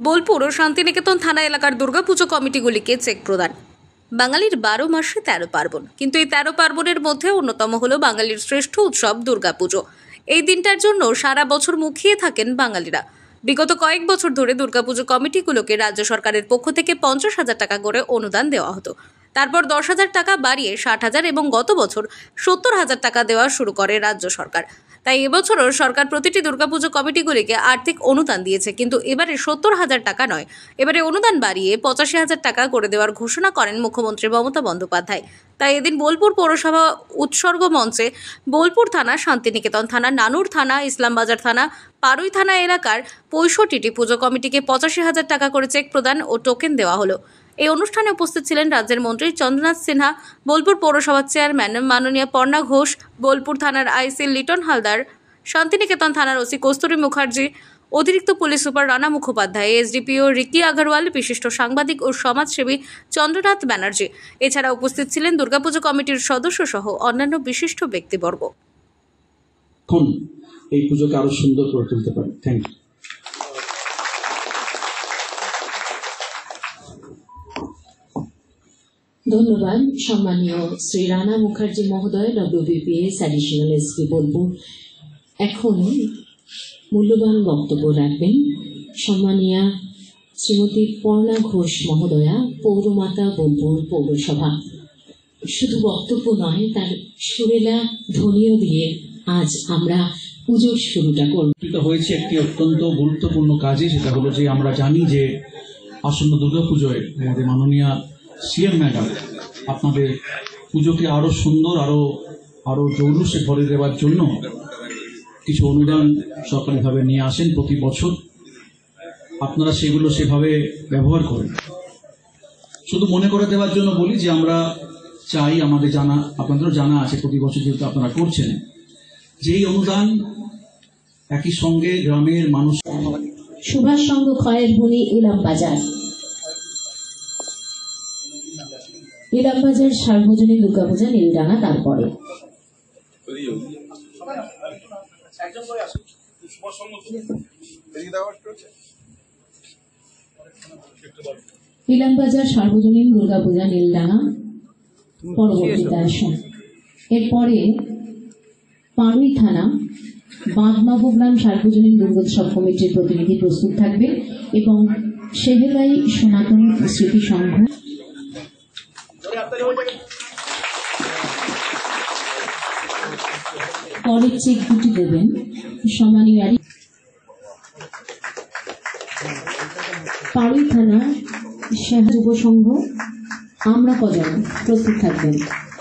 বোলপুর ও শান্তিনিকেতন থানা এলাকার দুর্গাপুজো কমিটিগুলিকে চেক প্রদান। বাঙালির 12 মাসে 13 পার্বণ, কিন্তু এই 13 পার্বণের মধ্যে অন্যতম হলো বাঙালির শ্রেষ্ঠ উৎসব দুর্গাপুজো। এই দিনটার জন্য সারা বছর মুখিয়ে থাকেন বাঙালিরা। বিগত কয়েক বছর ধরে দুর্গাপুজো কমিটিগুলোকে রাজ্য সরকারের পক্ষ থেকে 50,000 টাকা করে অনুদান দেওয়া হতো। তারপর 10,000 টাকা বাড়িয়ে 60,000 এবং গত বছর 70,000 টাকা দেওয়া শুরু করে রাজ্য সরকার। তাই এবছরও সরকার প্রতিটি দুর্গাপুজো কমিটিগুলিকে আর্থিক অনুদান দিয়েছে, কিন্তু এবারে 70,000 টাকা নয়, এবারে অনুদান বাড়িয়ে 85,000 টাকা করে দেওয়ার ঘোষণা করেন মুখ্যমন্ত্রী মমতা বন্দ্যোপাধ্যায়। তাই এদিন বোলপুর পৌরসভা উৎসর্গ মঞ্চে বোলপুর থানা, শান্তিনিকেতন থানা, নানুর থানা, ইসলামবাজার থানা, পারুই থানা এলাকার 65টি পুজো কমিটিকে 85,000 টাকা করে চেক প্রদান ও টোকেন দেওয়া হলো। এই অনুষ্ঠানে উপস্থিত ছিলেন রাজ্যের মন্ত্রী চন্দ্রনাথ সিনহা, বোলপুর পৌরসভার চেয়ারম্যান মাননীয় পর্ণা ঘোষ, বোলপুর থানার আইসি লিটন হালদার, শান্তিনিকেতন থানার ওসি কস্তুরী মুখার্জি, অতিরিক্ত police super Rana Mukhopadhyay, SDPO Ricky Agarwal, বিশিষ্ট সাংবাদিক ও সমাজসেবী চন্দ্রনাথ ব্যানার্জি। এছাড়া উপস্থিত ছিলেন দুর্গাপুজো কমিটির সদস্য সহ অন্যান্য বিশিষ্ট ব্যক্তিবর্গ। এই পুজোকে আরো সুন্দর করে তুলতে পারি। Thank you. ধন্যবাদ সম্মানীয় শ্রী রানা মুখার্জি মহোদয়, WBPS অ্যাডিশনাল এসপি বোলপুর। এখন মূল্যবান বক্তব্য রাখবেন সম্মানীয়া শ্রীমতী পর্ণা ঘোষ মহোদয়া, পৌরমাতা, বোলপুর পৌরসভা। শুধু বক্তব্য নয়, তার সুরেলা ধ্বনিও দিয়ে আজ আমরা পুজোর শুরুটা করব। হয়েছে একটি অত্যন্ত গুরুত্বপূর্ণ কাজে, সেটা হলো যে আমরা জানি যে আসন্ন দুর্গাপুজোয় আমাদের মাননীয় সিএম ম্যাডাম আপনাদের পুজোকে আরো সুন্দর, আরো জৌলুসে ভরে দেওয়ার জন্য কিছু অনুদান সরকারিভাবে নিয়ে আসেন প্রতি বছর। আপনারা সেগুলো সেভাবে ব্যবহার করেন। শুধু মনে করে দেওয়ার জন্য বলি যে আমরা চাই, আমাদের জানা, আপনাদেরও জানা আছে প্রতি বছর যেহেতু আপনারা করছেন, যেই অনুদান একই সঙ্গে গ্রামের মানুষ। সুভাষ সংঘ খয়ের ভূমি ইলামবাজার, ইলামবাজার সার্বজনীন দুর্গাপূজা নীলডাঙ্গা। তারপরে ইলামবাজার সার্বজনীন দুর্গাপূজা নীলডাঙ্গা পরবর্তী দর্শন। এরপরে পারুই থানা বাঁধমাবগ্রাম সার্বজনীন দুর্গোৎসব কমিটির প্রতিনিধি প্রস্তুত থাকবে এবং সেহেলাই সনাতন স্মৃতি সংঘ। পরের চেক দুটি দেবেন সম্মানীয় পারুই থানা যুব সংঘ। আমরা কজন প্রস্তুত থাকবেন,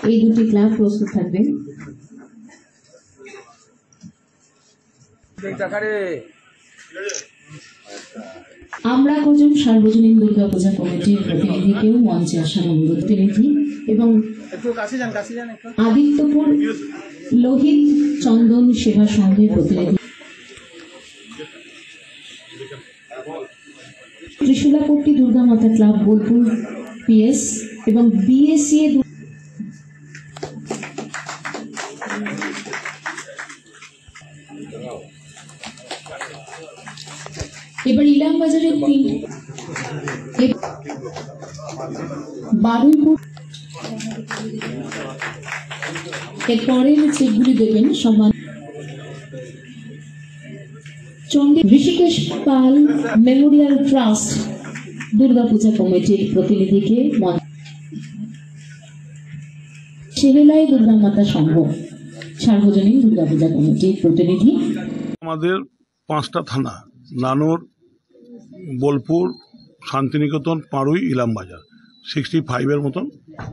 এই দুটি ক্লাব প্রস্তুত থাকবেন। আমরা কজন সার্বজনীন দুর্গাপূজা কমিটির প্রতিনিধিকেও মঞ্চে আসার অনুরোধ। প্রতিনিধি এবং আদিত্যপুর লোহিত চন্দন সেবা সংঘের প্রতিনিধি, ত্রিশুলাপট্টি দুর্গা মাতা ক্লাব বোলপুর PS এবং BSA। এবার ইলামবাজারের বারুইপুর। এরপরের চেকগুলি দেবেন সম্মান ঋষিকেশ পাল মেমোরিয়াল ট্রাস্ট দুর্গাপূজা কমিটির প্রতিনিধিকে, সেহেলাই দুর্গা মাতা সংঘ সার্বজনীন দুর্গাপূজা কমিটির প্রতিনিধি। আমাদের 5টা থানা, নানুর, বোলপুর, শান্তিনিকেতন, পারুই, ইলামবাজার, 65-এর মতন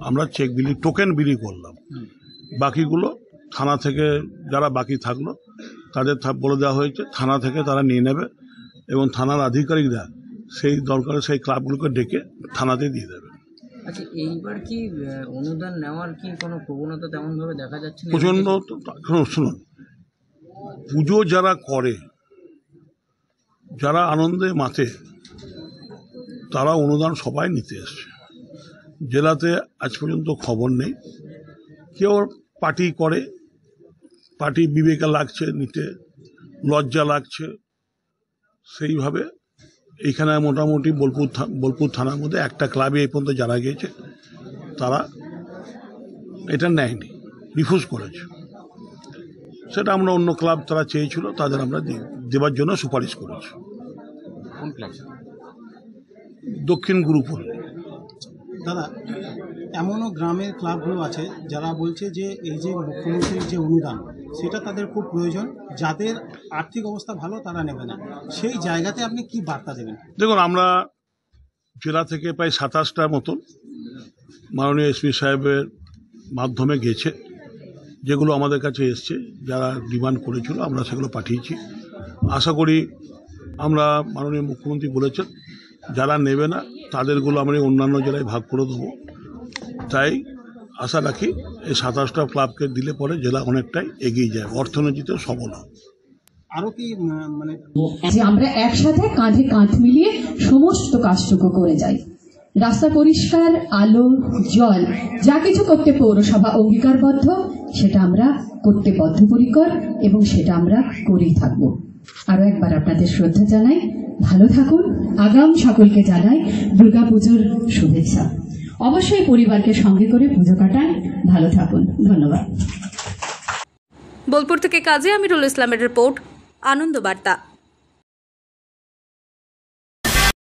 আমরা চেক বিলি, টোকেন বিলি করলাম। বাকিগুলো থানা থেকে যারা বাকি থাকলো তাদের বলে দেওয়া হয়েছে থানা থেকে তারা নিয়ে নেবে এবং থানার আধিকারিকরা সেই দরকারে সেই ক্লাবগুলোকে ডেকে থানাতে দিয়ে দেবে। আচ্ছা, এইবার কি অনুদান নেওয়ার কি কোনো প্রবণতা তেমনভাবে দেখা যাচ্ছে? প্রচণ্ড। শুনুন, পুজো যারা করে, যারা আনন্দে মাতে, তারা অনুদান সবাই নিতে এসছে। জেলাতে আজ পর্যন্ত খবর নেই কেউ পার্টি করে, পার্টি বিবেকে লাগছে নিতে, লজ্জা লাগছে, সেইভাবে এইখানে মোটামুটি বোলপুর থানার মধ্যে একটা ক্লাবে এই পর্যন্ত জানা গিয়েছে তারা এটা নেয়নি, রিফিউজ করেছে। সেটা আমরা অন্য ক্লাব তারা চেয়েছিল, তাদের আমরা দেওয়ার জন্য সুপারিশ করেছি। কোন ক্লাব? দক্ষিণ গুরুপুর। দাদা, এমনও গ্রামের ক্লাবগুলো আছে যারা বলছে যে এই যে মুখ্যমন্ত্রীর যে অনুদান সেটা তাদের খুব প্রয়োজন, যাদের আর্থিক অবস্থা ভালো তারা নেবে না। সেই জায়গাতে আপনি কি বার্তা দেবেন? দেখুন, আমরা জেলা থেকে প্রায় 27টার মতন মাননীয় এসপি সাহেবের মাধ্যমে গেছে, যেগুলো আমাদের কাছে এসছে, যারা ডিমান্ড করেছিল আমরা সেগুলো পাঠিয়েছি। আশা করি আমরা মাননীয় মুখ্যমন্ত্রী বলেছেন যারা নেবে না তাদেরগুলো আমরা অন্যান্য জেলায় ভাগ করে দেবো। তাই আশা রাখি এই 27টা ক্লাবকে দিলে পরে জেলা অনেকটাই এগিয়ে যায়, অর্থনীতিতেও সবল হয়। আরও কি মানে যে আমরা একসাথে কাঁধে কাঁধ মিলিয়ে সমস্ত কাজটুকু করে যাই। রাস্তা পরিষ্কার, আলো, জল যা কিছু করতে পৌরসভা অঙ্গীকারবদ্ধ সেটা আমরা করতে বদ্ধপরিকর এবং সেটা আমরা করেই থাকব। আরও একবার আপনাদের শ্রদ্ধা জানাই, ভালো থাকুন। আগাম সকলকে জানাই দুর্গাপুজোর শুভেচ্ছা। অবশ্যই পরিবারকে সঙ্গে করে পুজো কাটান, ভালো থাকুন। ধন্যবাদ। বোলপুর থেকে কাজী আমিরুল ইসলামের রিপোর্ট, আনন্দ বার্তা।